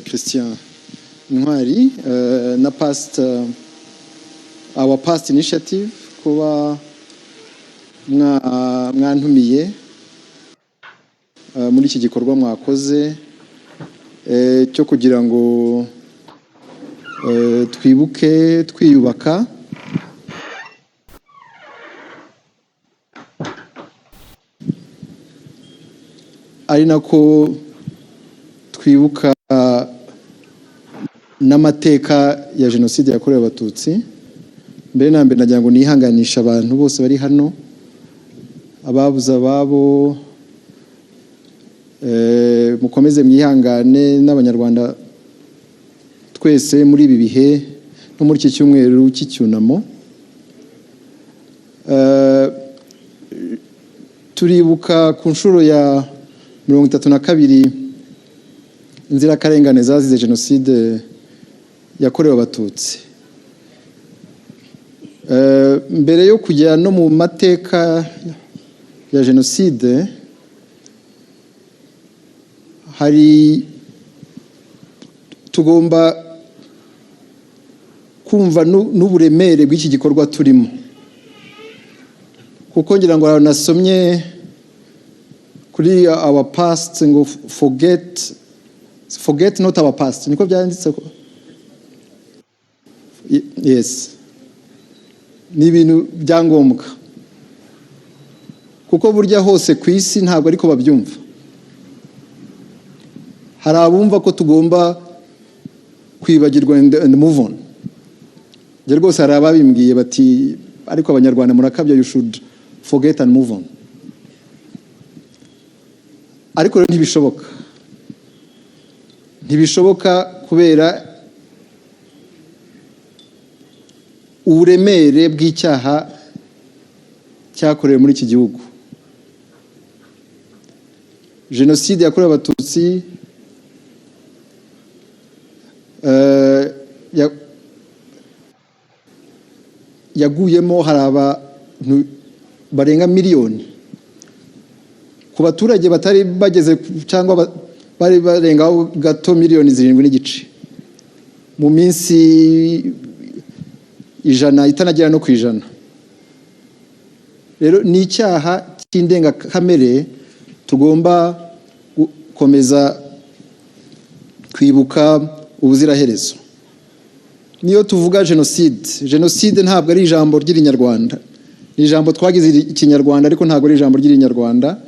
Christian Ntwari na our past initiative kuba mwantumiye muri iki gikorwa mwakoze cyo kugira ngo twibuke twiyubaka ari nako twibuka n'amateka ya jenoside yakorewe abatutsi. Mbere na mbere nagira ngo nihanganisha abantu bose bari hano, ababuze ababo, mukomeze mwihangane, n'abanyarwanda twese muri ibi bihe no muri iki cyumweru cy'icyunamo. Turibuka ku nshuro ya 32 inzirakarengane zazize jenoside yakorewe abatutsi. Mbere yo kujya no mu mateka ya jenoside, hari tugomba kumva n'uburemere bw'iki gikorwa turimo, kuko ngira ngo nasomye kuri our past ngo forget not our past, niko byanditse ko. Yes, ni ibintu byangombwa, kuko burya hose ku isi ntabwo ariko babyumva. Hari abumva ko tugomba kwibagirwa and move on. Je rwose hari ababimbwiye bati ariko abanyarwanda murakabya, you should forget and move on. Ariko rero ntibishoboka kubera uburemere bw'icyaha cyakorewe muri iki gihugu. Jenoside yakorewe abatutsi yaguyemo hari abantu barenga miliyoni. Ku baturage batari bageze cyangwa bari barengaho gato miliyoni 7.5 mu minsi 100 itanagera no ku 100. Rero ni icyaha cy'indenga kamere tugomba gukomeza kwibuka ubuziraherezo. Niyo tuvuga jenoside ntabwo ari ijambo ry'Inyarwanda, ni ijambo twagize ikinyarwanda ariko ntabwo ari ijambo ry'Inyarwanda,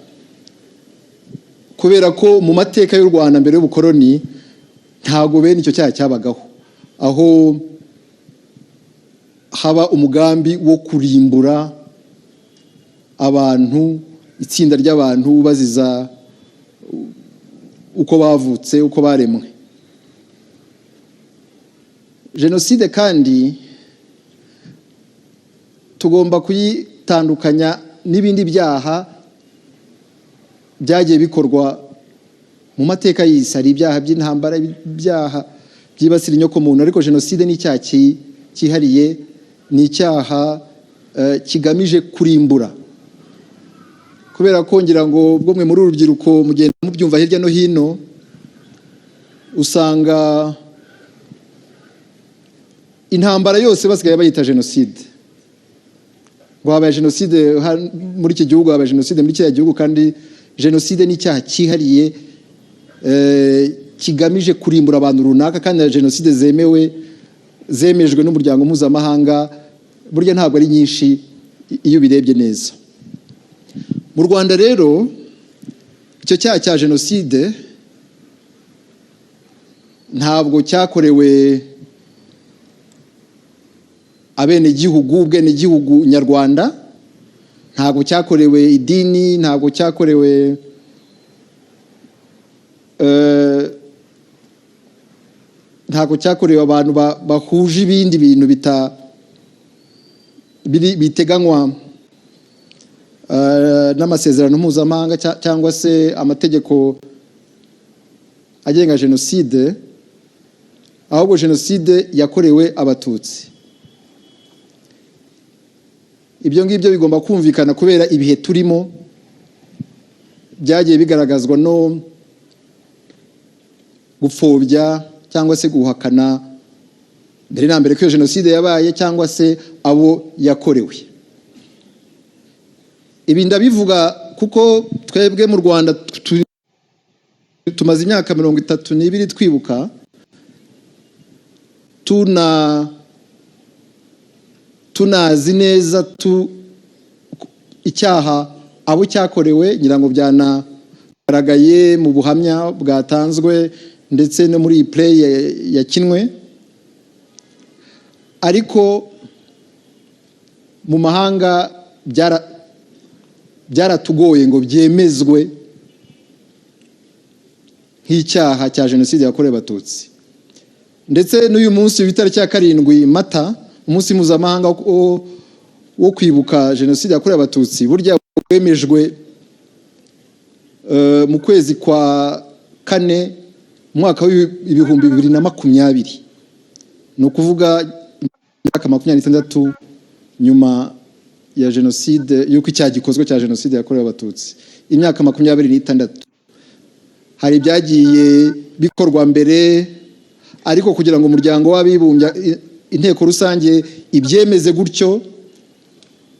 kubera ko mu mateka y'u Rwanda mbere y'ubukoroni ntabwo bene icyo cyaha cyabagaho, aho haba umugambi wo kurimbura abantu, itsinda ry'abantu baziza uko bavutse, uko baremwe. Jenoside kandi tugomba kuyitandukanya n'ibindi byaha byagiye bikorwa mu mateka y'isi. Hari ibyaha by'intambara, ibyaha byibasira inyokomuntu, ariko jenoside ni icyaha cyihariye, ni icyaha kigamije kurimbura. Kubera ko ngira ngo ubwo mwe muri urubyiruko mugenda mubyumva hirya no hino, usanga intambara yose basigaye bayita jenoside. Ngo habaye jenoside muri iki gihugu, habaye jenoside muri kiriya gihugu, kandi jenoside ni icyaha cyihariye kigamije kurimbura abantu runaka, kandi jenoside zemejwe n'umuryango mpuzamahanga burya ntabwo ari nyinshi iyo birebye neza. Mu Rwanda rero icyo cyaha cya jenoside ntabwo cyakorewe ubwenegihugu nyarwanda, ntabwo cyakorewe idini, ntabwo cyakorewe abantu bahuje ibindi bintu biteganywa n'amasezerano mpuzamahanga cyangwa se amategeko agenga jenoside, ahubwo jenoside yakorewe abatutsi. Ibyo ngibyo bigomba kumvikana kubera ibihe turimo byagiye bigaragazwa no gupfobya cyangwa se guhakana mbere na mbere ko jenoside yabaye cyangwa se abo yakorewe. Ibi ndabivuga kuko twebwe mu Rwanda tumaze imyaka 32 twibuka, tunazi neza icyaha abo cyakorewe, ngira ngo byanagaragaye mu buhamya bwatanzwe ndetse no muri play yakinwe. Ariko mu mahanga byaratugoye ngo byemezwe nk'icyaha cya jenoside yakorewe Abatutsi. Ndetse n'uyu munsi w'itariki ya 7 Mata, umunsi mpuzamahanga wo kwibuka jenoside yakorewe Abatutsi, burya wemejwe mu kwezi kwa 4 mwaka w'ibihumbi 2020. ni ukuvuga imyaka 26 nyuma ya jenoside, yuko icyaha gikozwe cya jenoside yakorewe Abatutsi, imyaka 26. Hari byagiye bikorwa mbere, ariko kugira ngo umuryango w'abibumbye inteko rusange ibyemeze gutyo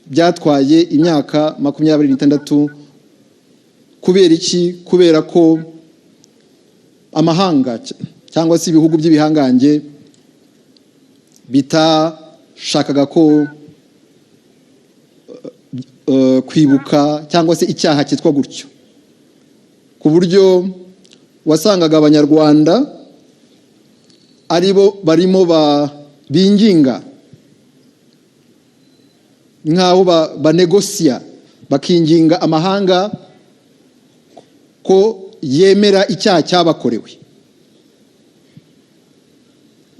byatwaye imyaka 26. Kubera iki? Kubera ko amahanga cyangwa se ibihugu by'ibihangange bitashakaga ko kwibuka cyangwa se icyaha cyitwa gutyo, ku buryo wasangaga abanyarwanda aribo barimo binginga nk'aho banegosiya, bakinginga amahanga ko yemera icyaha cyabakorewe.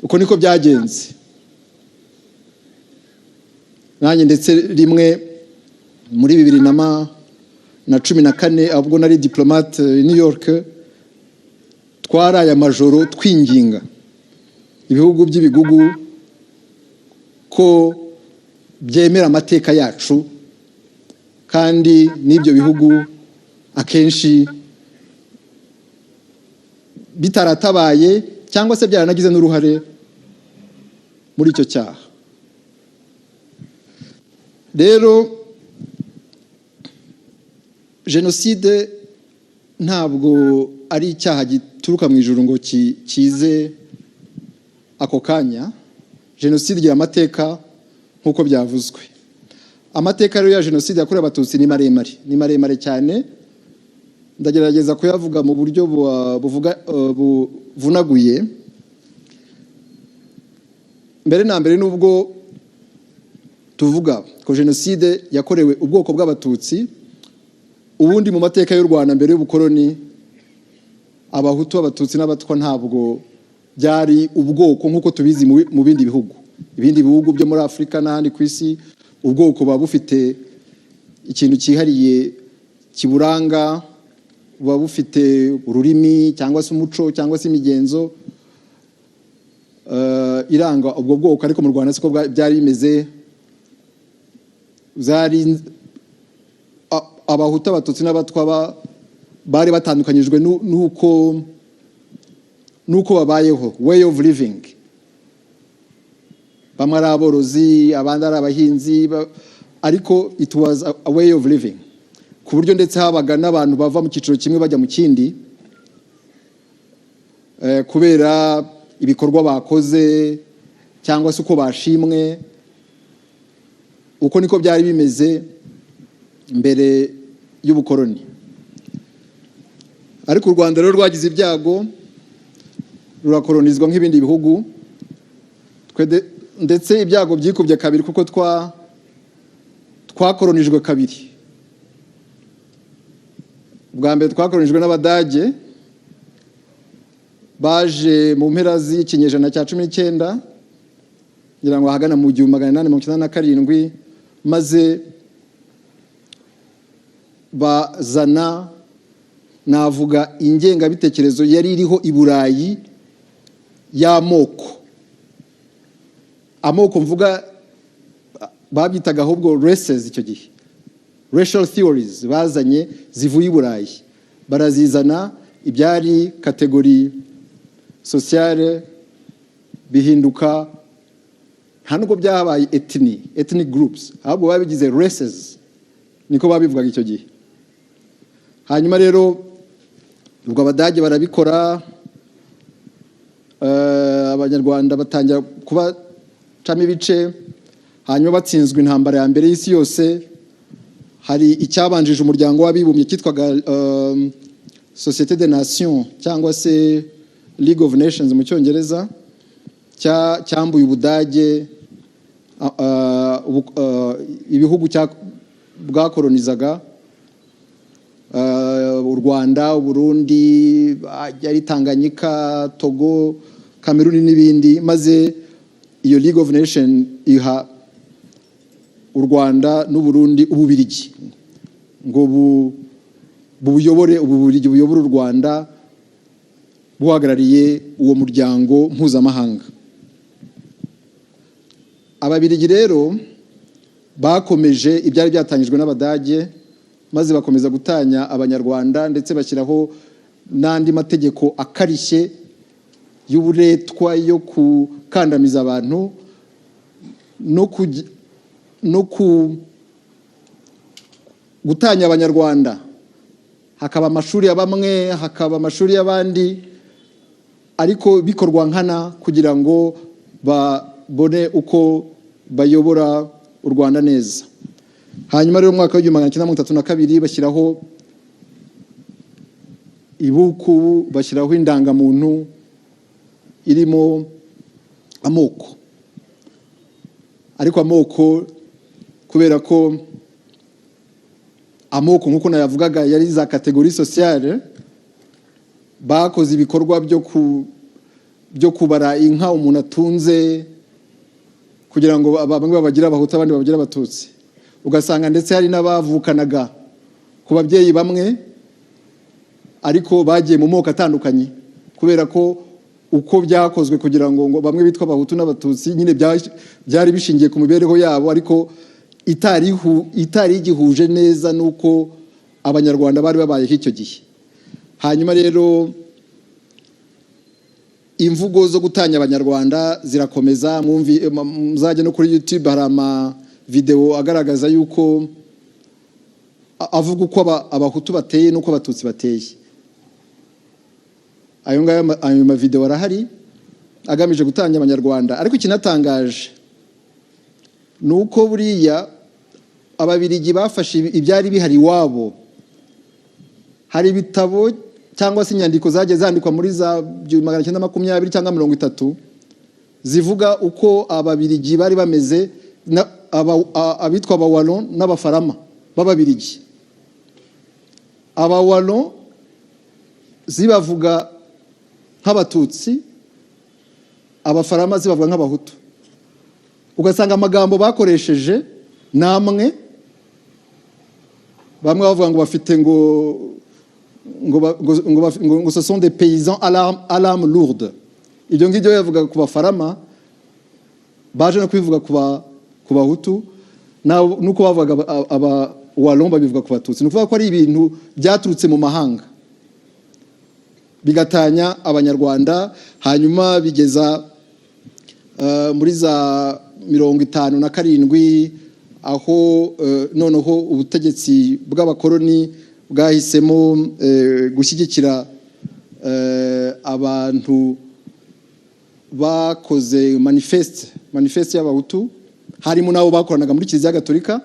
Uko niko byagenze. Nanjye ndetse rimwe muri 2014 ubwo nari diplomate New York, twaraye amajoro twinginga ibihugu by'ibigugu ko byemera amateka yacu, kandi n'ibyo bihugu akenshi bitaratabaye cyangwa se byaranagize n'uruhare muri icyo cyaha. Rero jenoside ntabwo ari icyaha gituruka mu ijuru ngo kize ako kanya. Jenoside igira amateka nk'uko byavuzwe. Amateka rero ya jenoside yakorewe Abatutsi ni maremare cyane. Ndagerageza kuyavuga mu buryo buvunaguye. Mbere na mbere nubwo tuvuga ko jenoside yakorewe ubwoko bw'Abatutsi, ubundi mu mateka y'u Rwanda mbere y'ubukoloni, Abahutu, Abatutsi n'Abatwa ntabwo byari ubwoko nk'uko tubizi mu bindi bihugu. Ibindi bihugu byo muri Afurika n'ahandi ku isi, ubwoko buba bufite ikintu cyihariye kiburanga, buba bufite ururimi cyangwa se umuco cyangwa se imigenzo iranga ubwo bwoko. Ariko mu Rwanda siko byari bimeze. Abahutu, Abatutsi n'Abatwa bari batandukanyijwe nuko babayeho, way of living. Bamwe ari aborozi, abandi ari abahinzi, ariko it was a way of living, ku buryo ndetse habaga n'abantu bava mu cyiciro kimwe bajya mu kindi kubera ibikorwa bakoze cyangwa se uko bashimwe. Uko niko byari bimeze mbere y'ubukoloni. Ariko u Rwanda rero rwagize ibyago, rurakolonizwa nk'ibindi bihugu, ndetse ibyago byikubye kabiri kuko twakolonijwe kabiri. Bwa mbere twakolonijwe n'Abadage, baje mu mpera z'ikinyejana cya 19, ngira ngo ahagana mu 1887, maze bazana, navuga, ingengabitekerezo yari iriho i Burayi y'amoko. Amoko mvuga babyitaga ahubwo races icyo gihe, racial theories bazanye zivuye i Burayi, barazizana. Ibyari kategori sociale bihinduka nta nubwo byabaye ethnic groups, ahubwo babigize races, niko babivugaga icyo gihe. Hanyuma rero ubwo Abadage barabikora, Abanyarwanda batangira kuba camo ibice. Hanyuma batsinzwe intambara ya mbere y'isi yose, hari icyabanjije umuryango w'abibumbye cyitwaga Société des Nations cyangwa se League of Nations mu cyongereza, cyambuye Ubudage ibihugu bwakolonizaga, u Rwanda, u Burundi, yari Tanganyika, Togo, Cameroon n'ibindi, maze iyo League of Nations iha u Rwanda n'u Burundi Ububirigi ngo buyobore Ububirigi buyobora u Rwanda buhagarariye uwo muryango mpuzamahanga. Ababirigi rero bakomeje ibyari byatangijwe n'Abadage, maze bakomeza gutanya Abanyarwanda, ndetse bashyiraho n'andi mategeko akarishye y'uburetwa yo gukandamiza abantu no gutanya Abanyarwanda. Hakaba amashuri ya bamwe, hakaba amashuri y'abandi, ariko bikorwa nkana kugira ngo babone uko bayobora u Rwanda neza. Hanyuma rero mu mwaka w'1932 bashyiraho ibuku, bashyiraho indangamuntu irimo amoko. Ariko amoko, kubera ko amoko nkuko nayavugaga yari za kategori sociale, bakoze ibikorwa byo kubara inka umuntu atunze kugira ngo bamwe babagira Abahutu abandi babagira Abatutsi. Ugasanga ndetse hari n'abavukanaga ku babyeyi bamwe ariko bagiye mu moko atandukanye, kubera ko uko byakozwe kugira ngo bamwe bitwa Abahutu n'Abatutsi nyine byari bishingiye ku mibereho yabo, ariko itari igihuje neza nuko Abanyarwanda bari babaye icyo gihe. Hanyuma rero imvugo zo gutanya Abanyarwanda zirakomeza. Muzajya no kuri YouTube, hari ama video agaragaza yuko avuga uko Abahutu bateye nuko Abatutsi bateye. Ayo ma video arahari agamije gutanya Abanyarwanda. Ariko ikinatangaje nuko buriya Ababirigi bafashe ibyari bihari iwabo. Hari ibitabo cyangwa se inyandiko zagiye zandikwa muri za 1920 cyangwa 30 zivuga uko Ababirigi bari bameze, abitwa Abawallon n'Abafarama b'Ababirigi. Abawallon zibavuga nk'Abatutsi, Abafarama zibavuga nk'Abahutu. Ugasanga amagambo bakoresheje namwe, bamwe bavuga ngo bafite ngo ce sont des paysans à l'âme lourde. Ibyo ngibyo yavuga ku Bafarama, baje no kwivuga ku Bahutu, nuko bavuga Abawallon babivuga ku Batutsi. Nukuvuga ko ari ibintu byaturutse mu mahanga bigatanya Abanyarwanda. Hanyuma bigeza muri za 57 aho noneho ubutegetsi bw'abakoloni bwahisemo gushyigikira abantu bakoze manifeste y'Abahutu, harimo nabo bakoranaga muri Kiliziya Gatolika,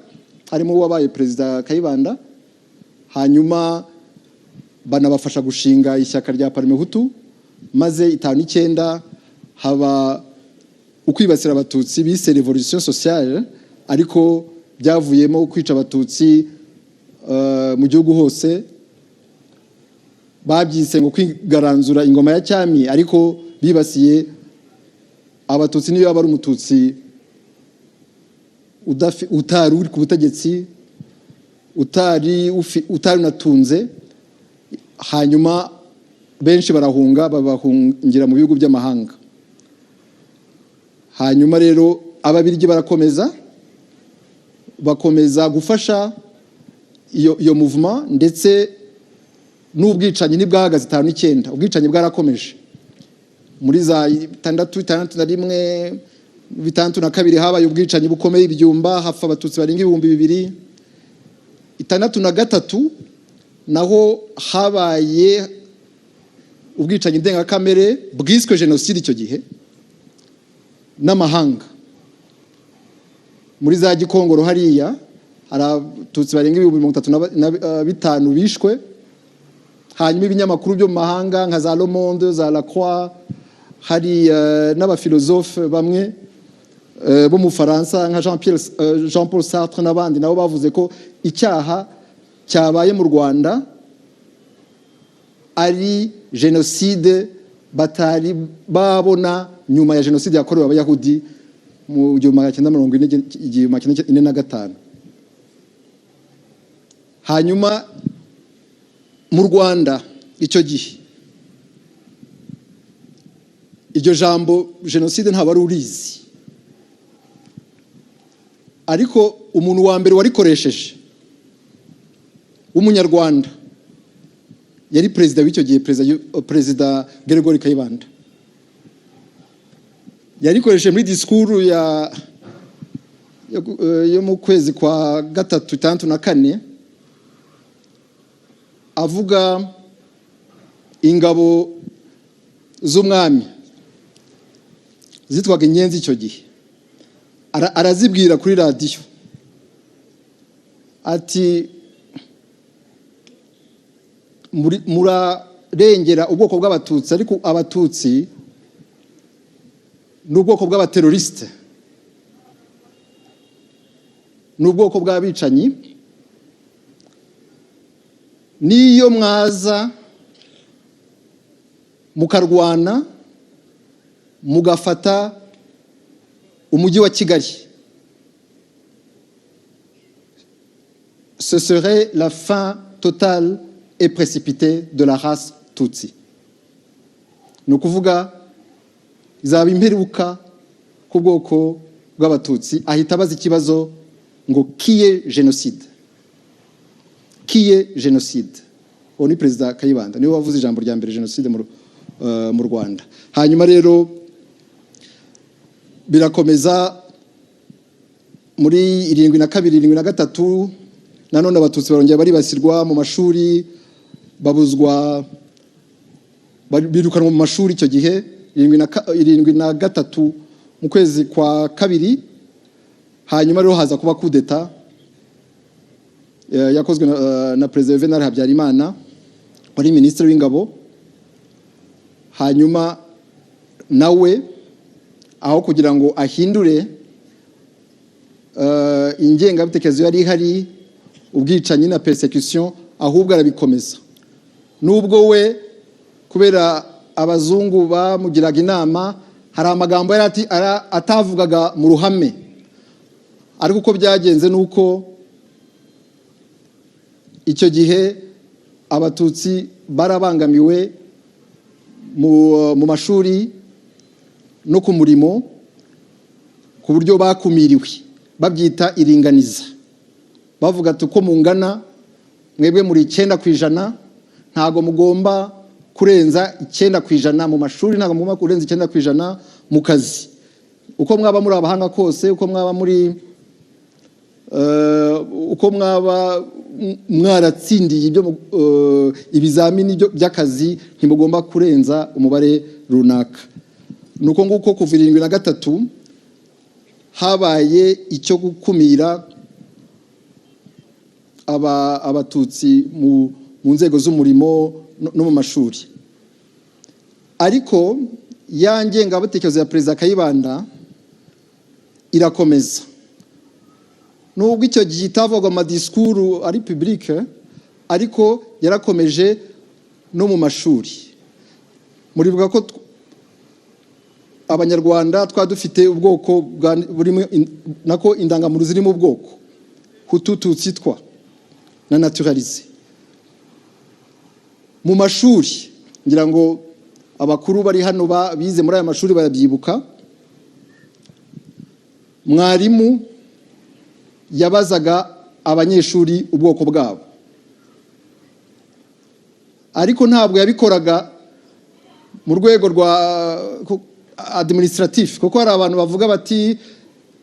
harimo uwabaye Perezida Kayibanda. Hanyuma banabafasha gushinga ishyaka rya Parmehutu, maze 59 haba ukwibasira Abatutsi bise revolution sociale, ariko byavuyemo kwica Abatutsi mu gihugu hose. Babyise ngo kwigaranzura ingoma ya cyami, ariko bibasiye Abatutsi niyo yaba ari Umututsi utari uri ku butegetsi, utari unatunze. Hanyuma benshi barahunga, babahungira mu bihugu by'amahanga. Hanyuma rero Ababirigi bakomeza gufasha iyo movement, ndetse n'ubwicanyi ntibwahagaze 59. Ubwicanyi bwarakomeje. muri za 1961 habaye ubwicanyi bukomeye ibyumba hafa abatutsi barenga 2000. 1963 naho habaye ubwicanyi ndengakamere bwiswe jenoside icyo gihe n'amahanga. Muri za Gikongoro hariya hari abatutsi barenga 35 bishwe. Hanyuma ibinyamakuru byo mu mahanga nka za Le Monde, za La Croix, hari n'abafilozofe bamwe bo mu Faransa nka Jean Paul Sartre n'abandi nabo bavuze ko icyaha cyabaye mu Rwanda ari jenoside batari babona nyuma ya jenoside yakorewe abayahudi mu 1945. Hanyuma mu Rwanda icyo gihe iryo jambo jenoside nta bari urizi, ariko umuntu wa mbere warikoresheje w'umunyarwanda yari perezida w'icyo gihe, perezida Gregory Kayibanda. Yarikoresheje muri disikuru yo mu kwezi kwa 3/64 avuga ingabo z'umwami zitwaga inyenzi icyo gihe. Arazibwira kuri radiyo ati murarengera ubwoko bw'abatutsi, ariko abatutsi n'ubwoko bw'abateroriste, n'ubwoko bw'abicanyi. Niyo mwaza mukarwana mugafata umujyi wa Kigali, ce serait la fin totale et précipitée de la race Tutsi. Ni ukuvuga izaba imperuka ku bwoko bw'abatutsi. Ahita abaza ikibazo ngo kiye jenoside, kiye jenoside. Uwo ni perezida Kayibanda, niwe wavuze ijambo rya mbere jenoside mu Rwanda. Hanyuma rero birakomeza muri 72 73 nanone abatutsi barongera baribasirwa mu mashuri, babuzwa birukanwa mu mashuri icyo gihe 73 mu kwezi kwa 2. Hanyuma rero haza kuba coup d'etat yakozwe na Perezida Juvenal Habyarimana wari minisitiri w'ingabo. Hanyuma nawe aho kugira ngo ahindure ingengabitekerezo yari ihari, ubwicanyi na persecution, ahubwo arabikomeza. Nubwo we kubera abazungu bamugiraga inama, hari amagambo yari atavugaga mu ruhame, ariko uko byagenze nuko icyo gihe abatutsi barabangamiwe mu mashuri no ku murimo ku buryo bakumiriwe, babyita iringaniza. Bavuga ati uko mungana mwebwe muri 9%, ntago mugomba kurenza 9% mu mashuri, ntago mugomba kurenza 9% mu kazi. Uko mwaba muri abahanga kose, uko mwaba muri uko mwaba mwaratsindiye ibyo ibizamini by'akazi, ntimugomba kurenza umubare runaka. Nuko nguko kuva 73 habaye icyo gukumira abatutsi mu nzego z'umurimo no mu mashuri. Ariko yangengabatekerezo ya Perezida Kayibanda irakomeza. Nubwo icyo gihe itavugwa amadisikuru ari publique, ariko yarakomeje no mu mashuri. Muribuka ko Abanyarwanda twadufite ubwoko burimo nako indangamuntu ziri mu bwoko Hutu, Tutsi, Twa na naturalize. Mu mashuri ngira ngo abakuru bari hano bize muri aya mashuri barabyibuka, mwarimu yabazaga abanyeshuri ubwoko bwabo, ariko ntabwo yabikoraga mu rwego rwa administratif, kuko hari abantu bavuga bati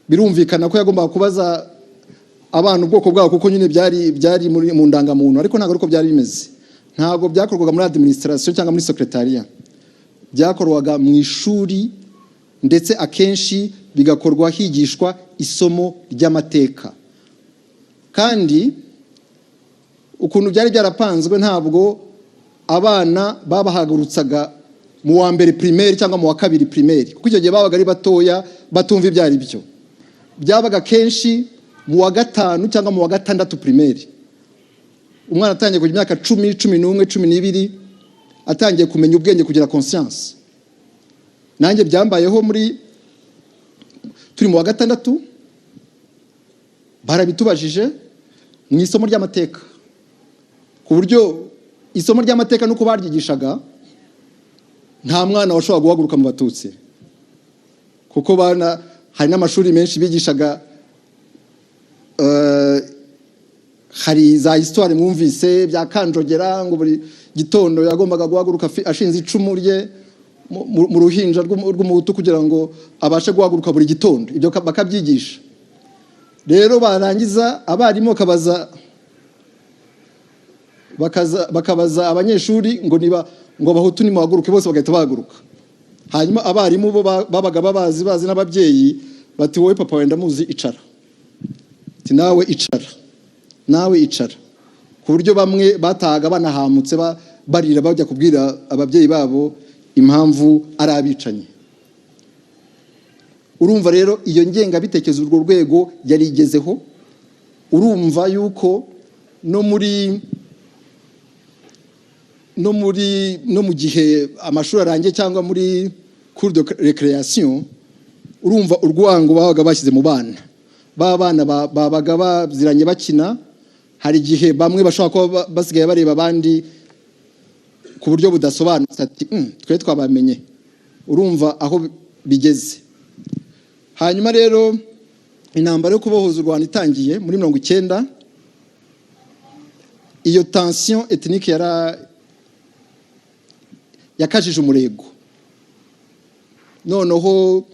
birumvikana ko yagombaga kubaza abantu ubwoko bwabo kuko nyine byari mu ndangamuntu, ariko ntabwo ariko byari bimeze. Ntabwo byakorwaga muri administration cyangwa muri secretariat, byakorwaga mu ishuri, ndetse akenshi bigakorwa higishwa isomo ry'amateka. Kandi ukuntu byari byarapanzwe, ntabwo abana babahagurutsaga mu wa mbere primaire cyangwa mu wa kabiri primaire, kuko icyo gihe babaga ari batoya batumva ibyo ari byo. Byabaga kenshi mu wa gatanu cyangwa mu wa gatandatu primaire. Umwana atangiye kugira imyaka 10, 11, 12 atangiye kumenya ubwenge, kugira conscience. Nanjye byambayeho turi mu wa gatandatu, barabitubajije mu isomo ry'amateka, ku buryo isomo ry'amateka nuko baryigishaga nta mwana washobora guhaguruka mu Batutsi, kuko hari n'amashuri menshi bigishaga hari za histoire mwumvise bya Kanjogera, ngo buri gitondo yagombaga guhaguruka ashinze icumu rye mu ruhinja rw'umuhutu kugira ngo abashe guhaguruka buri gitondo. Ibyo bakabyigisha. Rero barangiza abarimu bakabaza abanyeshuri ngo abahutu nimuhaguruke, bose bagahita bahaguruka. Hanyuma abarimu bo babaga bazi n'ababyeyi bati wowe papa wenda muzi, icara, ati nawe icara, ku buryo bamwe batahaga banahamutse barira bajya kubwira ababyeyi babo impamvu ari abicanyi. Urumva rero iyo ngengabitekerezo urwo rwego yari igezeho. Urumva yuko no mu gihe amashuri arangiye cyangwa muri cour de récréation, urumva urwango babaga bashyize mu bana. Bana babaga baziranye bakina, hari igihe bamwe bashobora kuba basigaye bareba abandi ku buryo budasobanutse, ati twe twabamenye. Urumva aho bigeze. Hanyuma rero intambara yo kubohoza u Rwanda itangiye muri 1990, iyo tension ethnique yakajije umurego. Noneho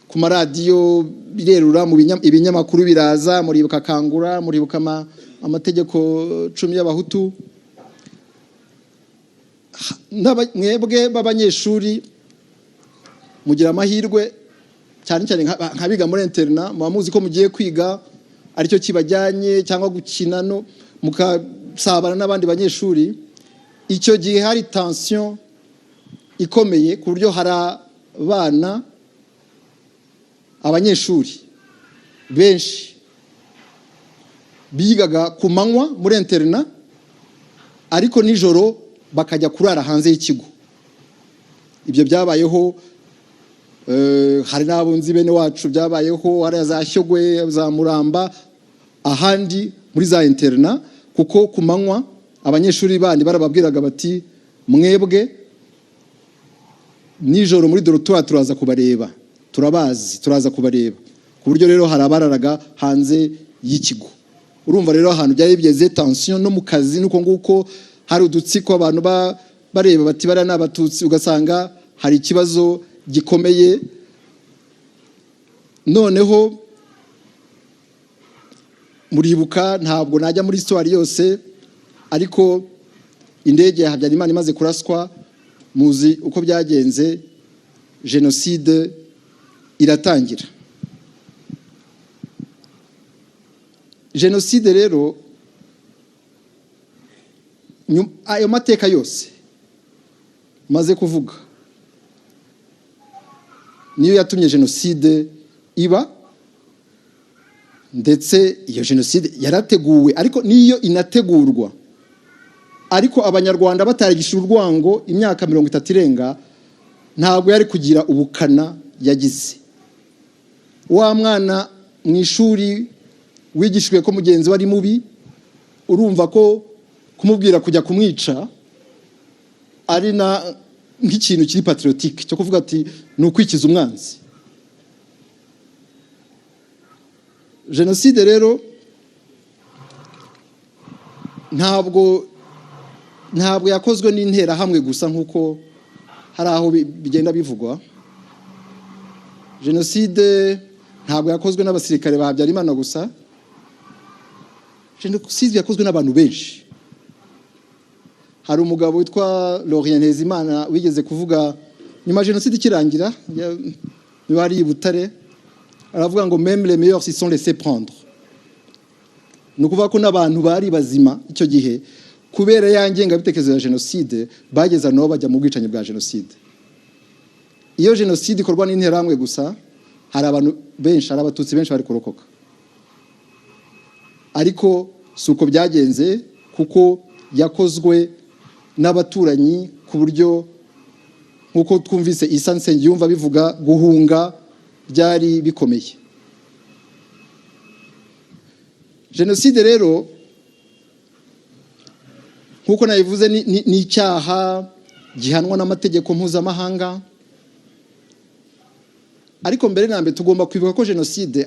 ku maradiyo birerura, mu ibinyamakuru biraza, muribuka Kangura, muribuka amategeko 10 y'abahutu. Mwebwe b'abanyeshuri mugira amahirwe cyane cyane nkabiga muri interna, muba muzi ko mugiye kwiga aricyo kibajyanye, cyangwa gukina no mukasabana n'abandi banyeshuri. Icyo gihe hari tension ikomeye, ku buryo hari abanyeshuri benshi bigaga ku manywa muri interna, ariko nijoro bakajya kurara hanze y'ikigo. Ibyo byabayeho, hari n'abunzi bene wacu byabayeho, hari za Shyogwe, za Muramba, ahandi muri za interna, kuko ku manywa abanyeshuri bandi barababwiraga bati mwebwe nijoro muri dortoir turaza kubareba, turaza kubareba. Ku buryo rero hari abararaga hanze y'ikigo. Urumva rero ahantu byari bigeze tension. No mu kazi nuko nguko, hari udutsiko abantu bareba bati bara n'Abatutsi, ugasanga hari ikibazo gikomeye. Noneho muribuka, ntabwo najya muri histoire yose, ariko indege ya Habyarimana imaze kuraswa, muzi uko byagenze, jenoside iratangira. Jenoside rero, ayo mateka yose maze kuvuga niyo yatumye jenoside iba, ndetse iyo jenoside yarateguwe, ariko niyo inategurwa, ariko abanyarwanda batarigishije urwango imyaka 30 irenga, ntabwo yari kugira ubukana yagize. Wa mwana mu ishuri wigishijwe ko mugenzi wari mubi, urumva ko kumubwira kujya kumwica ari nk'ikintu kiri patriotique cyo kuvuga ati ni ukwikiza umwanzi. Jenoside rero ntabwo yakozwe n'intera hamwe gusa, nk'uko hari aho bigenda bivugwa. Jenoside ntabwo yakozwe n'abasirikare ba Habyarimana gusa, jenoside yakozwe n'abantu benshi. Hari umugabo witwa Laurent Ntezimana wigeze kuvuga nyuma jenoside ikirangira, bari i Butare, aravuga ngo même les meilleurs s'y sont laissés prendre. Nukuvuga ko n'abantu bari bazima icyo gihe kubera yangenga bitekerezo ya jenoside bageza no bajya mu bwicanyi bwa jenoside. Iyo jenoside ikorwa n'interahamwe gusa, hari abantu benshi, hari abatutsi benshi bari kurokoka. Ariko suko byagenze kuko yakozwe n'abaturanyi ku buryo nkuko twumvise Isa Nsengiyumva bivuga guhunga byari bikomeye. Jenoside rero nkuko nayivuze ni icyaha gihanwa n'amategeko mpuzamahanga. Ariko mbere na mbere tugomba kwibuka ko jenoside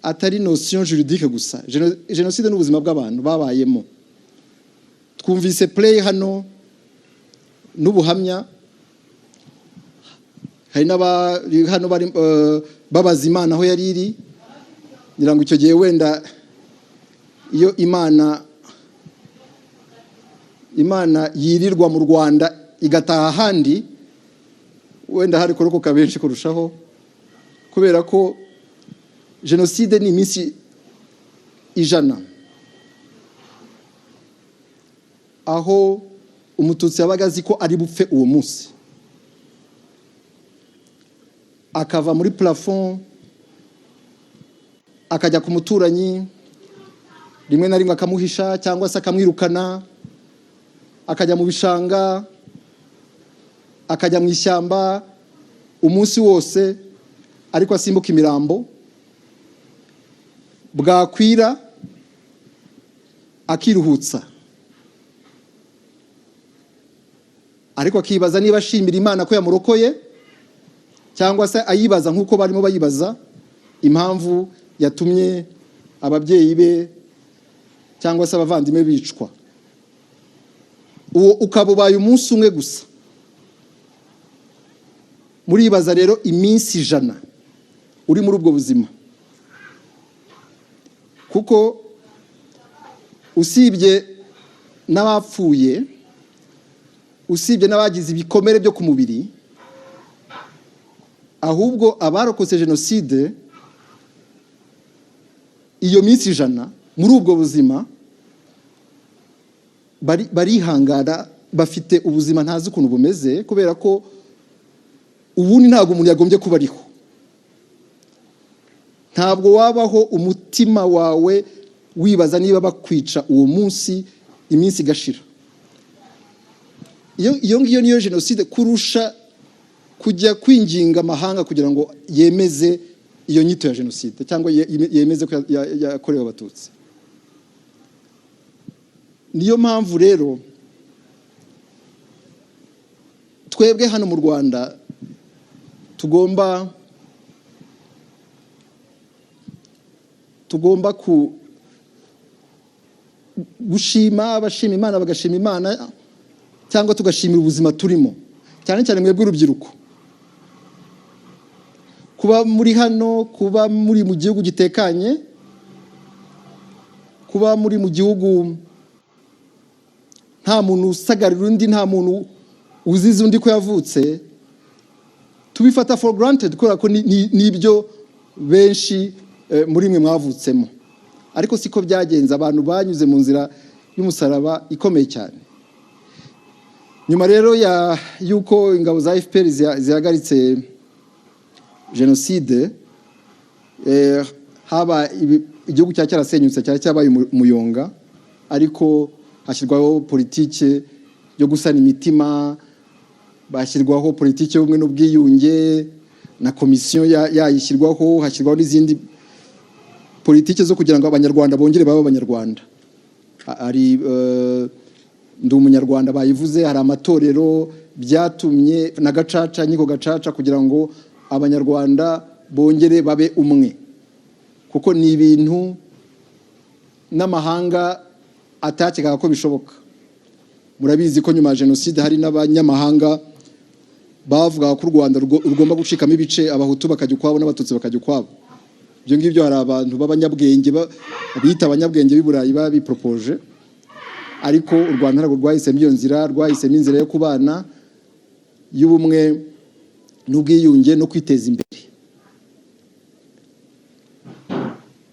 atari notion juridique gusa. Jenoside n'ubuzima bw'abantu babayemo. Twumvise play hano n'ubuhamya, hari n'abari hano bari babaza Imana aho yari iri. Ngira ngo icyo gihe wenda iyo Imana yirirwa mu Rwanda igataha ahandi, wenda hari kurokoka benshi kurushaho, kubera ko jenoside ni iminsi 100 aho umututsi yabaga azi ko ari bupfe uwo munsi, akava muri plafond akajya ku muturanyi, rimwe na rimwe akamuhisha cyangwa se akamwirukana, akajya mu bishanga, akajya mu ishyamba umunsi wose, ariko asimbuka imirambo. Bwakwira akiruhutsa, ariko akibaza niba ashimira Imana ko yamurokoye, cyangwa se ayibaza nkuko barimo bayibaza impamvu yatumye ababyeyi be cyangwa se abavandimwe bicwa. Uwo ukabubaye umunsi umwe gusa. Muribaza rero iminsi 100 uri muri ubwo buzima, kuko usibye n'abapfuye, usibye n'abagize ibikomere byo ku mubiri, ahubwo abarokotse jenoside iyo minsi 100 muri ubwo buzima barihangana, bafite ubuzima ntazi ukuntu bumeze, kubera ko ubundi ntabwo umuntu yagombye kuba ariho. Ntabwo wabaho umutima wawe wibaza niba bakwica uwo munsi iminsi igashira. Iyo ngiyo niyo jenoside kurusha kujya kwinginga amahanga kugira ngo yemeze iyo nyito ya jenoside cyangwa yemeze ko yakorewe abatutsi. Niyo mpamvu rero twebwe hano mu Rwanda tugomba gushima, abashima Imana bagashima Imana, cyangwa tugashimira ubuzima turimo, cyane cyane mwebwe urubyiruko. Kuba muri hano, kuba muri mu gihugu gitekanye, kuba muri mu gihugu nta muntu usagarira undi, nta muntu uzize undi ko yavutse, tubifata for granted kubera ko nibyo benshi muri mwe mwavutsemo. Ariko siko byagenze, abantu banyuze mu nzira y'umusaraba ikomeye cyane. Nyuma rero yuko ingabo za FPR zihagaritse jenoside, haba igihugu cyarasenyutse, cyabaye umuyonga, ariko hashyirwaho politike yo gusana imitima, bashyirwaho politike y'ubumwe n'ubwiyunge, na komisiyo yayishyirwaho, hashyirwaho n'izindi politike zo kugira ngo abanyarwanda bongere babe abanyarwanda. Ari ndi umunyarwanda bayivuze, hari amatorero byatumye na gacaca, nyiko gacaca, kugira ngo abanyarwanda bongere babe umwe, kuko ni ibintu n'amahanga atakekaga ko bishoboka. Murabizi ko nyuma ya jenoside hari n'abanyamahanga bavuga ko u Rwanda rugomba gucikamo ibice, abahutu bakajya ukwabo n'abatutsi bakajya ukwabo. Ibyo ngibyo hari abantu b'abanyabwenge bita abanyabwenge b'i Burayi babipropoje, ariko u Rwanda ntabwo rwahisemo iyo nzira, rwahisemo inzira yo kubana, y'ubumwe n'ubwiyunge no kwiteza imbere.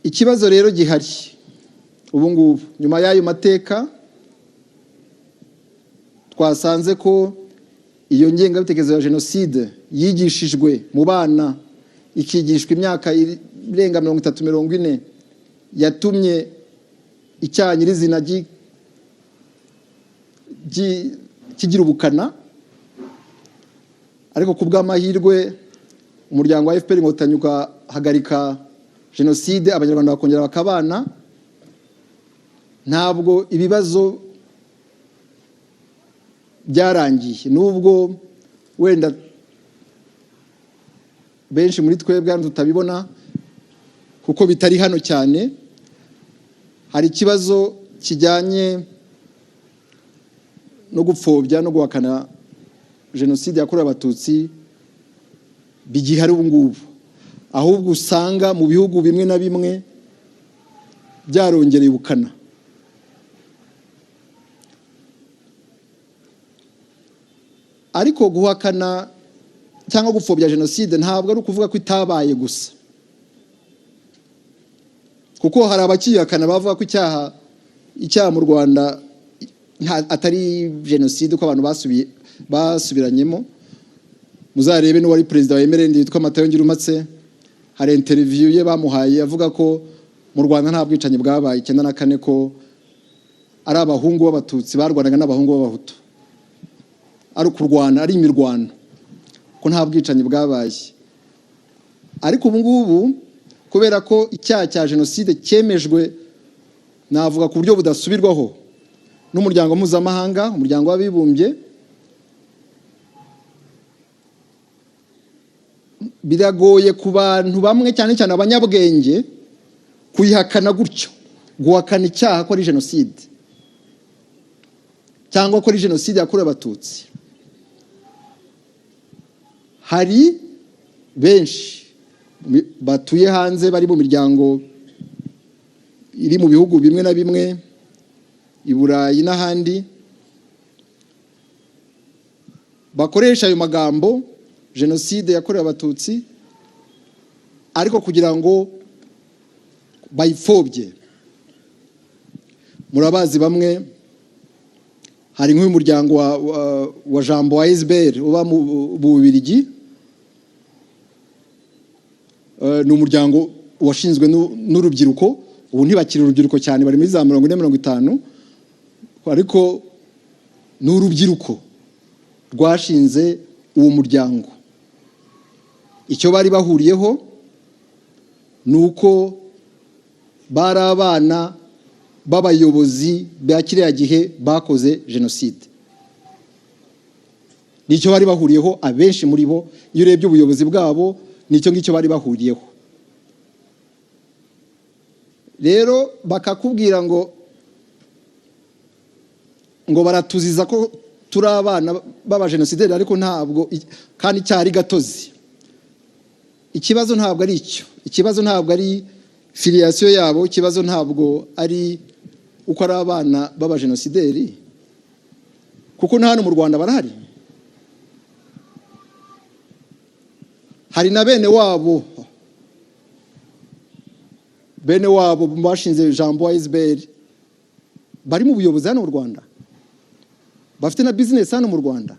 Ikibazo rero gihari ubu ngubu nyuma y'ayo mateka, twasanze ko iyo ngengabitekerezo ya jenoside yigishijwe mu bana, ikigishwa imyaka irenga 30-40, yatumye icyaha nyirizina kigira ubukana. Ariko ku bw'amahirwe umuryango wa FPR Inkotanyi ugahagarika jenoside, abanyarwanda bakongera bakabana. Ntabwo ibibazo byarangiye, nubwo wenda benshi muri twebwe tutabibona kuko bitari hano cyane. Hari ikibazo kijyanye no gupfobya no guhakana jenoside yakorewe abatutsi bigihari ubu ngubu, ahubwo usanga mu bihugu bimwe na bimwe byarongereye ubukana. Ariko guhakana cyangwa gupfobya jenoside ntabwo ari ukuvuga ko itabaye gusa, kuko hari abakiyakana bavuga ko icyaha mu Rwanda atari jenoside, ko abantu basubiranyemo. Muzarebe n'uwari perezida wa MRND yitwa Matayo Ngirumpatse, hari interview ye bamuhaye avuga ko mu Rwanda nta bwicanyi bwabaye 94, ko ari abahungu b'abatutsi barwanaga n'abahungu b'abahutu, ari kurwana, ari imirwano, ko nta bwicanyi bwabaye. Ariko ubu ngubu kubera ko icyaha cya jenoside cyemejwe, navuga ku buryo budasubirwaho n'umuryango mpuzamahanga, umuryango w'abibumbye, biragoye ku bantu bamwe cyane cyane abanyabwenge kuyihakana gutyo, guhakana icyaha ko ari jenoside cyangwa ko ari jenoside yakorewe abatutsi. Hari benshi batuye hanze, bari mu miryango iri mu bihugu bimwe na bimwe, i Burayi n'ahandi, bakoresha ayo magambo jenoside yakorewe abatutsi, ariko kugira ngo bayipfobye. Murabazi bamwe, hari nk'uyu muryango wa Jambo wa Esber uba mu Bubiligi, ni umuryango washinzwe n'urubyiruko. Ubu ntibakiri urubyiruko cyane, bari muri za 40-50, ariko ni urubyiruko rwashinze uwo muryango. Icyo bari bahuriyeho ni uko bari abana b'abayobozi ba kiriya gihe bakoze jenoside. Nicyo bari bahuriyeho abenshi muri bo, iyo urebye ubuyobozi bwabo nicyo ngicyo bari bahuriyeho. Rero bakakubwira ngo baratuziza ko turi abana b'abajenosideri, ariko ntabwo, kandi cyari gatozi. Ikibazo ntabwo ari icyo, ikibazo ntabwo ari filiation yabo, ikibazo ntabwo ari uko ari abana b'abajenosideri, kuko na hano mu Rwanda barahari. Hari na bene wabo bashinze Jambo wa Esber, bari mu buyobozi hano mu Rwanda, bafite na business hano mu Rwanda.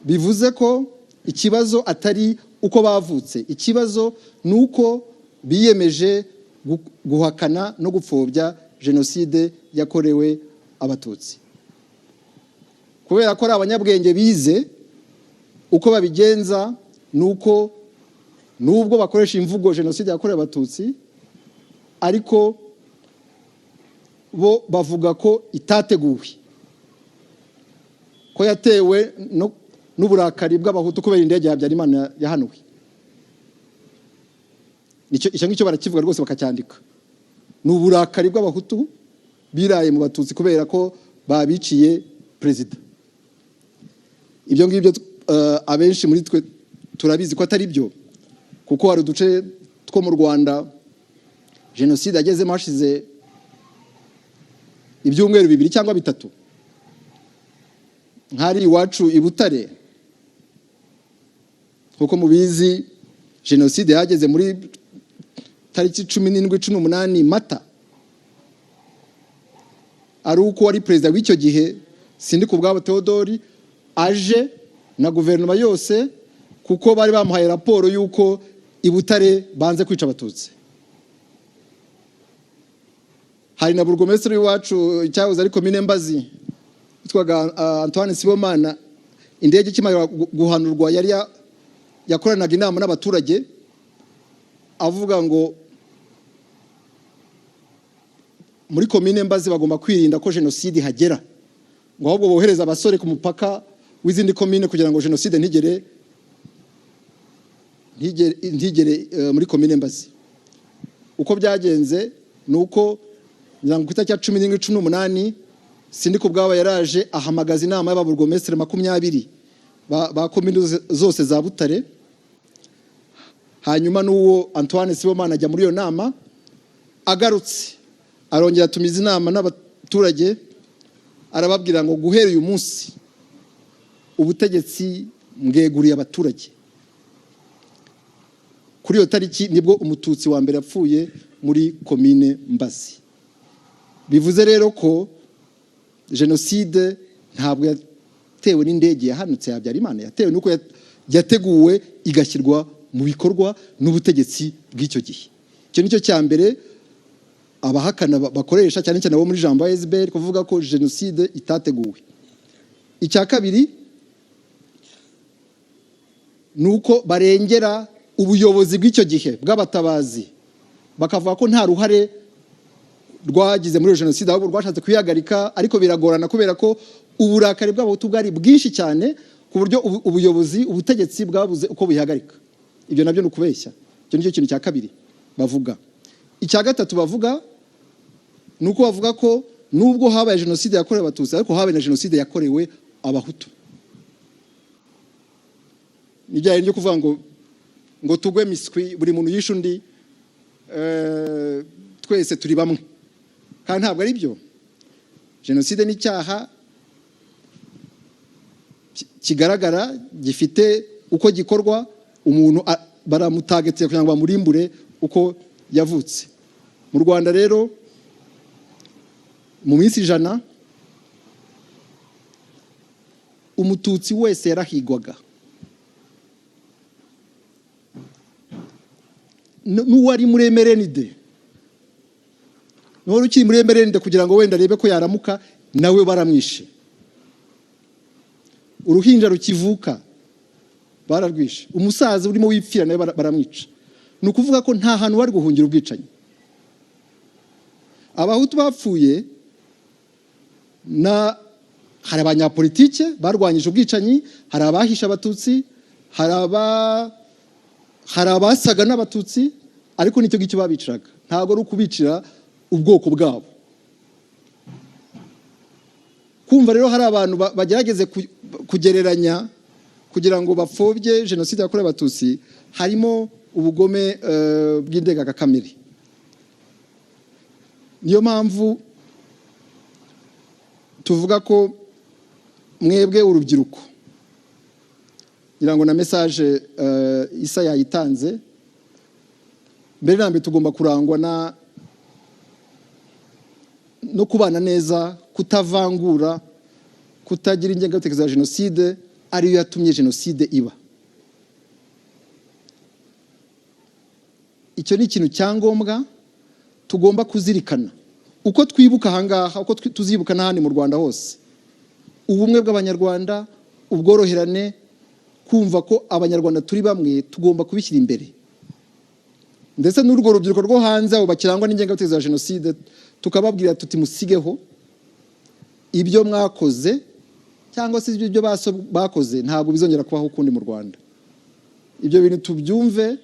Bivuze ko ikibazo atari uko bavutse, ikibazo ni uko biyemeje guhakana no gupfobya jenoside yakorewe abatutsi. Kubera ko ari abanyabwenge bize uko babigenza, nuko nubwo bakoresha imvugo jenoside yakorewe abatutsi, ariko bo bavuga ko itateguwe, ko yatewe n'uburakari bw'abahutu kubera indege ya Habyarimana yahanuwe. Icyo ngicyo barakivuga rwose bakacyandika. Ni uburakari bw'abahutu biraye mu batutsi kubera ko babiciye perezida. ibyo ngibyo abenshi muri twe turabizi ko atari byo, kuko hari uduce two mu Rwanda jenoside yagezemo hashize ibyumweru 2 cyangwa 3. nk'ari iwacu i Butare, kuko mubizi jenoside yageze muri tariki 17-18 Mata, ari uko wari perezida w'icyo gihe Sindikubwabo Theodore aje na guverinoma yose, kuko bari bamuhaye raporo y'uko i Butare banze kwica abatutsi. Hari na burugomesitiri w'iwacu cyahoze ari komine Mbazi witwaga Antoine Sibomana, indege ikimara guhanurwa yari yakoranaga inama n'abaturage avuga ngo muri komine Mbazi bagomba kwirinda ko jenoside hagera, ngo ahubwo bohereza abasore ku mupaka w'izindi komine kugira ngo jenoside ntigere muri komine Mbazi. Uko byagenze nuko ku itariki ya 17-18 Sindikubwabo yaraje ahamagaza inama y'ababurugomesitiri 20 ba komine zose za Butare. Hanyuma n'uwo Antoine Sibomana ajya muri iyo nama, agarutse arongera atumiza inama n'abaturage, arababwira ngo guhera uyu munsi ubutegetsi mbweguriye abaturage. Kuri iyo tariki nibwo umututsi wa mbere yapfuye muri komine Mbazi. Bivuze rero ko jenoside ntabwo yatewe n'indege yahanutse ya Habyarimana, yatewe nuko yateguwe igashyirwa mu bikorwa n'ubutegetsi bw'icyo gihe. Icyo nicyo cya mbere abahakana bakoresha, cyane cyane abo muri jambo ya SBR, kuvuga ko jenoside itateguwe. Icya kabiri nuko barengera ubuyobozi bw'icyo gihe bw'abatabazi, bakavuga ko nta ruhare rwagize muri jenoside, ahubwo rwashatse kuyihagarika, ariko biragorana kubera ko uburakari bw'abahutu bwari bwinshi cyane ku buryo ubutegetsi bwabuze uko buyihagarika. Ibyo nabyo ni ukubeshya. Icyo nicyo kintu cya kabiri bavuga. Icya gatatu bavuga nuko bavuga ko nubwo habaye jenoside yakorewe abatutsi, ariko habaye na jenoside yakorewe abahutu. Nijyanye ryo kuvuga ngo tugwe miswi, buri muntu yishe undi, twese turi bamwe, kandi ntabwo ari byo. Jenoside ni icyaha kigaragara, gifite uko gikorwa, umuntu baramutagetse kugira ngo bamurimbure uko yavutse. Mu Rwanda rero mu minsi 100 umututsi wese yarahigwaga, n'uwari muri emerenide, n'uwari ukiri muri emerenide kugira ngo wenda arebe ko yaramuka, nawe baramwishe. Uruhinja rukivuka bararwishe, umusaza urimo wipfira nawe baramwica. Ni ukuvuga ko nta hantu wari guhungira ubwicanyi. Abahutu bapfuye hari abanyapolitike barwanyije ubwicanyi, hari abahisha abatutsi, hari abasaga n'abatutsi, ariko nicyo gicyo babiciraga, ntabwo ari ukubicira ubwoko bwabo. Kumva rero hari abantu bagerageze kugereranya kugira ngo bapfobye jenoside yakorewe abatutsi, harimo ubugome bw'indengakamere. Niyo mpamvu tuvuga ko mwebwe urubyiruko, ngira ngo na message Isa yayitanze, mbere na mbere tugomba kurangwa no kubana neza, kutavangura, kutagira ingengabitekerezo ya jenoside ariyo yatumye jenoside iba. Icyo ni ikintu cyangombwa tugomba kuzirikana. Uko twibuka ahangaha, uko tuzibuka n'ahandi mu Rwanda hose, ubumwe bw'abanyarwanda, ubworoherane, kumva ko abanyarwanda turi bamwe, tugomba kubishyira imbere. Ndetse n'urwo rubyiruko rwo hanze abo bakirangwa n'ingengabitekerezo ya jenoside, tukababwira tuti musigeho ibyo mwakoze, cyangwa se ibyo bakoze ntabwo bizongera kubaho ukundi mu Rwanda. Ibyo bintu tubyumve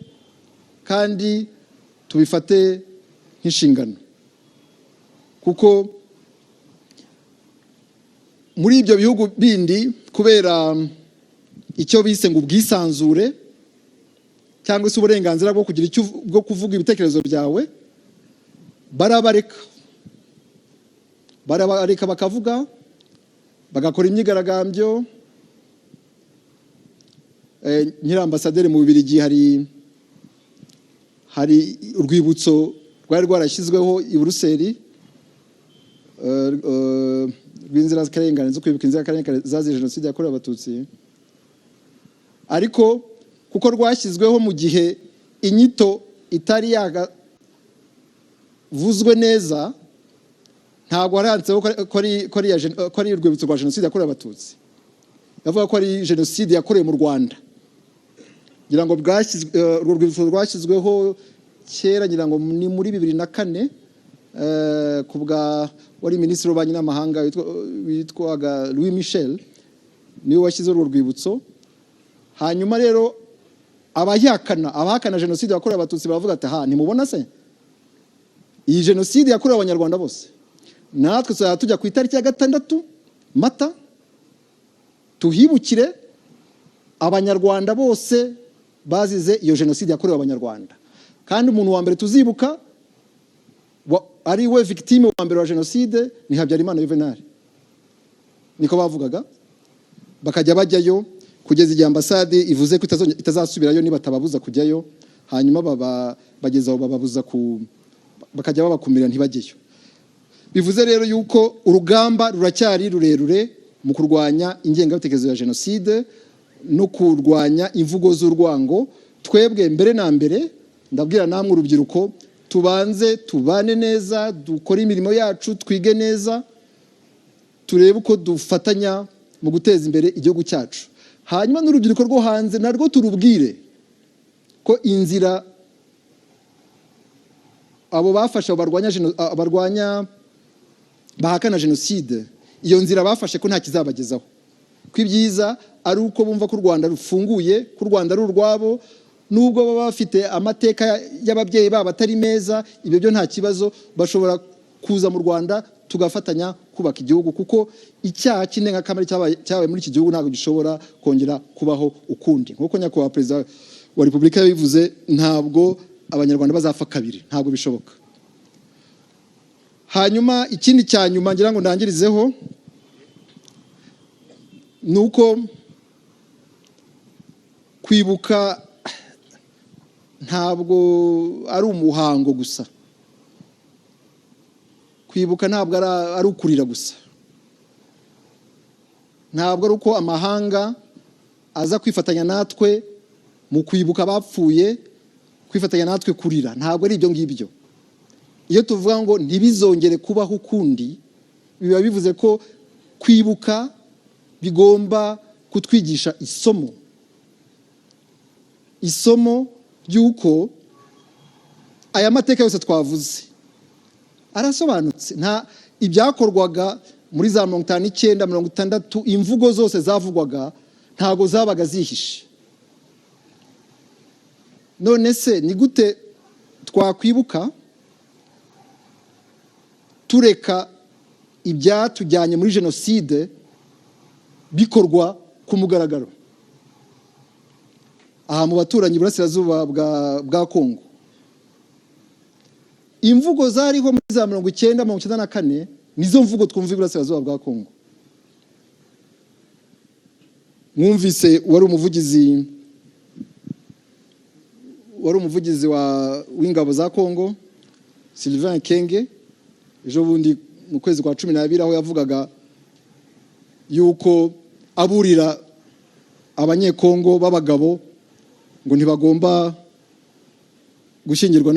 kandi tubifate nk'inshingano, kuko muri ibyo bihugu bindi kubera icyo bise ngo ubwisanzure cyangwa se uburenganzira bwo kugira icyo bwo kuvuga ibitekerezo byawe, barabareka bakavuga, bagakora imyigaragambyo. Nyiri ambasaderi mu Bubiligi hari urwibutso rwari rwarashyizweho i Buruseli rw'inzirakarengane zo kwibuka inzirakarengane zazize jenoside yakorewe Abatutsi, ariko kuko rwashyizweho mu gihe inyito itari yagavuzwe neza, ntabwo haranditseho ko ari urwibutso rwa jenoside yakorewe Abatutsi, yavuga ko ari jenoside yakorewe mu Rwanda. Ngira ngo urwo rwibutso rwashyizweho kera, ngira ngo ni muri 2004 kubwa wari minisitiri w'ububanyi n'amahanga witwaga Louis Michel, niwe washyizeho urwo rwibutso. Hanyuma rero abahakana jenoside yakorewe Abatutsi baravuga ati nimubona se iyi jenoside yakorewe Abanyarwanda bose, natwe tujya ku itariki ya 6 Mata tuhibukire Abanyarwanda bose bazize iyo jenoside yakorewe Abanyarwanda, kandi umuntu wa mbere tuzibuka ari we victime wa mbere wa jenoside ni Habyarimana Juvenal. Niko bavugaga, bakajya bajyayo kugeza igihe ambasade ivuze ko itazasubirayo niba tababuza kujyayo. Hanyuma bagezaho bababuza bakajya babakumira ntibajyeyo. Bivuze rero yuko urugamba ruracyari rurerure mu kurwanya ingengabitekerezo ya jenoside no kurwanya imvugo z'urwango. Twebwe mbere na mbere ndabwira namwe urubyiruko, tubanze tubane neza, dukore imirimo yacu, twige neza, turebe uko dufatanya mu guteza imbere igihugu cyacu. Hanyuma n'urubyiruko rwo hanze narwo turubwire ko inzira abo bafasha barwanya bahakana jenoside, iyo nzira bafashe ko nta kizabagezaho, ko ibyiza ari uko bumva ko u Rwanda rufunguye, ko u Rwanda ari urwabo. Nubwo baba bafite amateka y'ababyeyi babo atari meza, ibyo byo nta kibazo, bashobora kuza mu Rwanda tugafatanya kubaka igihugu, kuko icyaha cy'indengakamere cyabaye muri iki gihugu ntabwo gishobora kongera kubaho ukundi. Nk'uko nyakubahwa perezida wa Repubulika yabivuze, ntabwo Abanyarwanda bazapfa kabiri, ntabwo bishoboka. Hanyuma ikindi cya nyuma ngira ngo ndangirizeho nuko kwibuka ntabwo ari umuhango gusa, kwibuka ntabwo ari ukurira gusa, ntabwo ari uko amahanga aza kwifatanya natwe mu kwibuka abapfuye, kwifatanya natwe kurira, ntabwo ari ibyo ngibyo. Iyo tuvuga ngo ntibizongere kubaho ukundi, biba bivuze ko kwibuka bigomba kutwigisha isomo ry'uko aya mateka yose twavuze arasobanutse. Nta ibyakorwaga muri za 59, 60, imvugo zose zavugwaga ntago zabaga zihishe. None se ni gute twakwibuka tureka ibyatujyanye muri jenoside bikorwa ku mugaragaro aha mu baturanyi burasirazuba bwa Kongo? Imvugo zariho muri za 19, 94 nizo mvugo twumva iburasirazuba bwa Kongo. Mwumvise wari umuvugizi w'ingabo za Kongo Sylvain Kenge ejo bundi mu kwezi kwa 12 aho yavugaga yuko aburira abanyekongo b'abagabo ngo ntibagomba gushyingirwa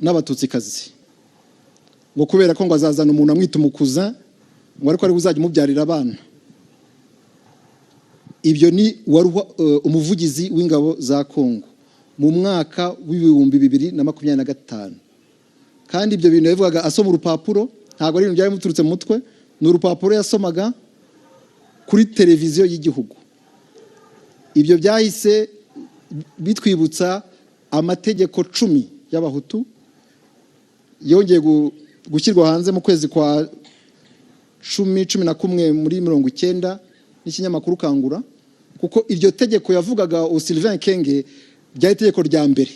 n'abatutsikazi, ngo kubera ko ngo azazana umuntu amwita umukuza, ngo ariko ari uzajya umubyarira abana. Ibyo ni umuvugizi w'ingabo za Kongo mu mwaka w'2025. Kandi ibyo bintu yavugaga asoma urupapuro, ntabwo ari ibintu byari muturutse mu mutwe, ni urupapuro yasomaga kuri televiziyo y'igihugu. Ibyo byahise bitwibutsa amategeko 10 y'abahutu yongeye gushyirwa hanze mu kwezi kwa 10, 11 muri 19 n'ikinyamakuru Kangura, kuko iryo tegeko yavugaga Sylvain Kenge ryari itegeko rya mbere.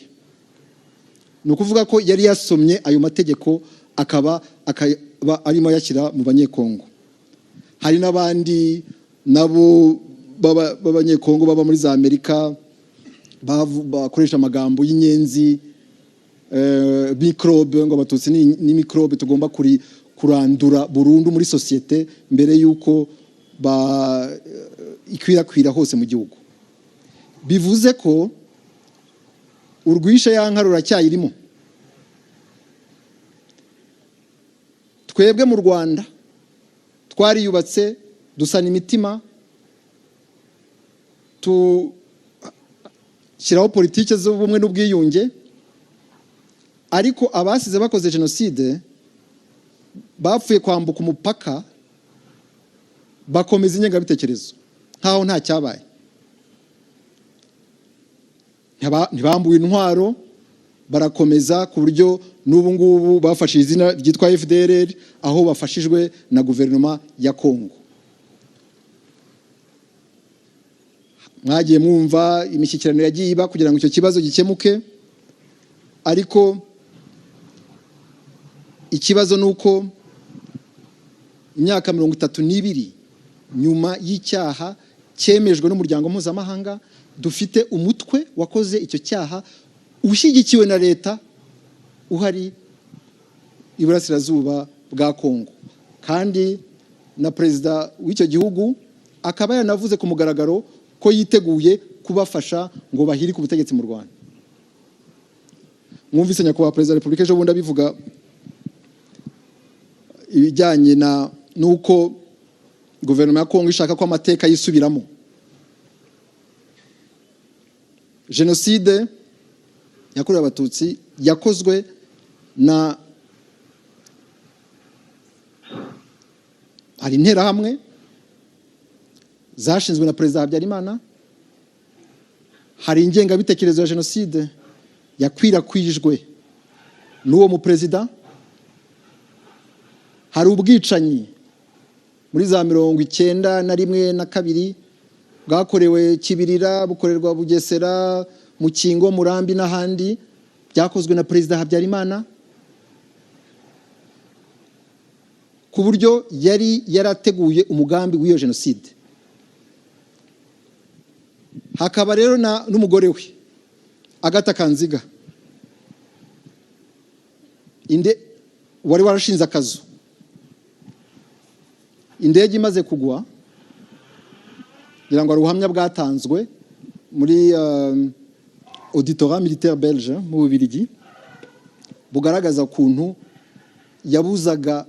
Ni ukuvuga ko yari yasomye ayo mategeko akaba arimo yashyira mu banyekongo. Hari n'abandi nabo b'abanyekongo baba muri za Amerika bakoresha amagambo y'inyenzi, microbe, ngo abatutsi ni microbe tugomba kurandura burundu muri societe mbere yuko ikwirakwira hose mu gihugu. Bivuze ko urwisha yanka ruracyayirimo. Twebwe mu Rwanda twariyubatse dusana imitima, shyiraho politike z'ubumwe n'ubwiyunge, ariko abasize bakoze jenoside bapfuye kwambuka umupaka bakomeza ingengabitekerezo nkaho nta cyabaye. Ntibambuye intwaro, barakomeza ku buryo n'ubu ngubu bafashe izina ryitwa FDLR, aho bafashijwe na guverinoma ya Kongo. Mwagiye mwumva imishyikirano yagiye iba kugira ngo icyo kibazo gikemuke, ariko ikibazo nuko imyaka 32 nyuma y'icyaha cyemejwe n'umuryango mpuzamahanga, dufite umutwe wakoze icyo cyaha ushyigikiwe na leta uhari iburasirazuba bwa Kongo, kandi na perezida w'icyo gihugu akaba yanavuze ku mugaragaro ko yiteguye kubafasha ngo bahiri ku butegetsi mu Rwanda. Mwumvise nyakubahwa perezida wa Repubulika ejo bundi abivuga ibijyanye nuko guverinoma ya Kongo ishaka ko amateka yisubiramo. Jenoside yakorewe abatutsi yakozwe hari interahamwe zashinzwe na perezida Habyarimana, hari ingengabitekerezo ya jenoside yakwirakwijwe n'uwo mu perezida, hari ubwicanyi muri za 1991 na 2 bwakorewe Kibirira, bukorerwa Bugesera, Mukingo, Murambi n'ahandi, byakozwe na perezida Habyarimana, ku buryo yari yarateguye umugambi w'iyo jenoside. Hakaba rero n'umugore we Agatha Kanziga wari warashinze akazu. Indege imaze kugwa, ngira ngo ari ubuhamya bwatanzwe muri auditorat militaire belge mu Bubiligi, bugaragaza ukuntu yabuzaga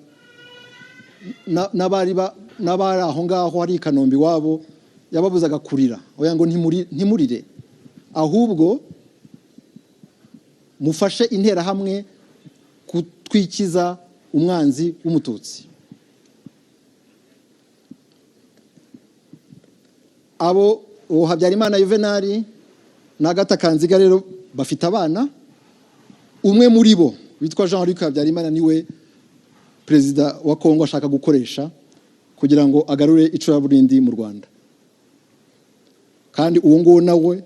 n'abari aho ngaho hari i Kanombe wabo, yababuzaga kurira, oya ngo ntimurire, ahubwo mufashe interahamwe kutwikiza umwanzi w'umututsi. Abo Habyarimana Juvenal na Agatha Kanziga rero bafite abana. Umwe muri bo witwa Jean-Luc Habyarimana niwe perezida wa Kongo ashaka gukoresha kugira ngo agarure icuraburindi mu Rwanda. Kandi uwo nguwo nawe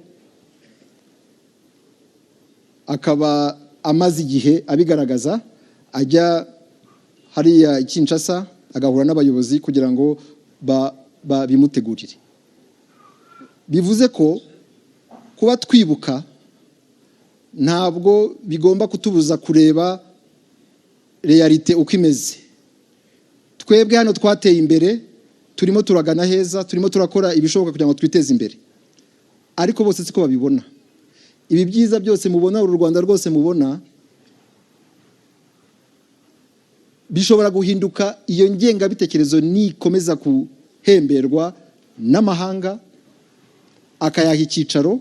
akaba amaze igihe abigaragaza, ajya hariya i Kinshasa agahura n'abayobozi kugira ngo bimutegurire. Bivuze ko kuba twibuka ntabwo bigomba kutubuza kureba realite uko imeze. Twebwe hano twateye imbere, turimo turagana heza, turimo turakora ibishoboka kugira ngo twiteze imbere, ariko bose siko babibona. Ibi byiza byose mubona, uru Rwanda rwose mubona, bishobora guhinduka iyo ngengabitekerezo nikomeza kuhemberwa n'amahanga, akayaha icyicaro,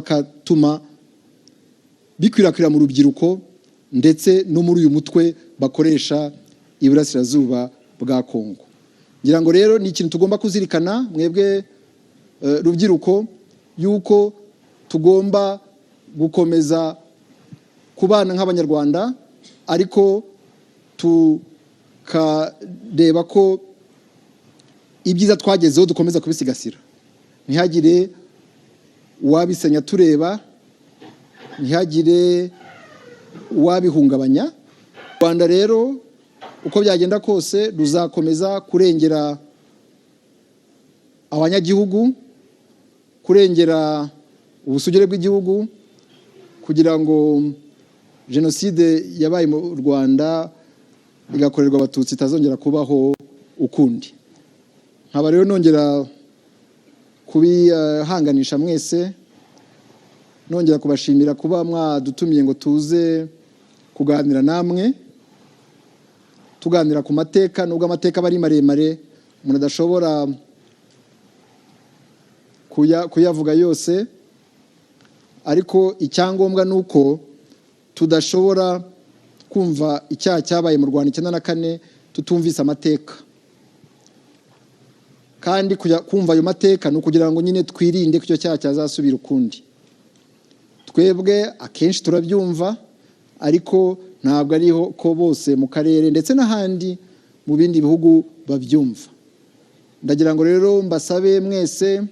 akatuma bikwirakwira mu rubyiruko ndetse no muri uyu mutwe bakoresha iburasirazuba bwa Kongo. Ngira ngo rero ni ikintu tugomba kuzirikana, mwebwe rubyiruko, yuko tugomba gukomeza kubana nk'abanyarwanda, ariko tukareba ko ibyiza twagezeho dukomeza kubisigasira, ntihagire uwabisenya tureba, ntihagire uwabihungabanya. U Rwanda rero uko byagenda kose ruzakomeza kurengera abanyagihugu, kurengera ubusugire bw'igihugu, kugira ngo jenoside yabaye mu Rwanda igakorerwa abatutsi itazongera kubaho ukundi. Nkaba rero nongera kubihanganisha mwese, nongera kubashimira kuba mwadutumiye ngo tuze kuganira namwe, tuganira ku mateka, nubwo amateka bari maremare umuntu adashobora kuyavuga yose, ariko icyangombwa nuko tudashobora kumva icyaha cyabaye mu Rwanda 94 tutumvise amateka, kandi kumva ayo mateka ni ukugira ngo nyine twirinde ko icyo cyaha cyazasubira ukundi. Twebwe akenshi turabyumva, ariko ntabwo ariho ko bose mu karere ndetse n'ahandi mu bindi bihugu babyumva. Ndagira ngo rero mbasabe mwese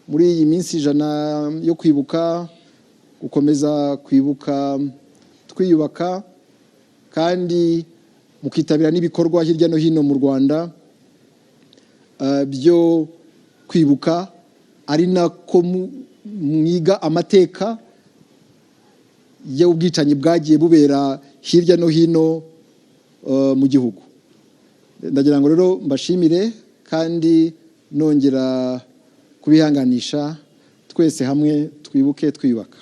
muri iyi minsi 100 yo kwibuka, gukomeza kwibuka twiyubaka, kandi mukitabira n'ibikorwa hirya no hino mu Rwanda byo kwibuka, ari nako mwiga amateka y'ubwicanyi bwagiye bubera hirya no hino mu gihugu. Ndagira ngo rero mbashimire kandi nongera kubihanganisha, twese hamwe twibuke twiyubaka.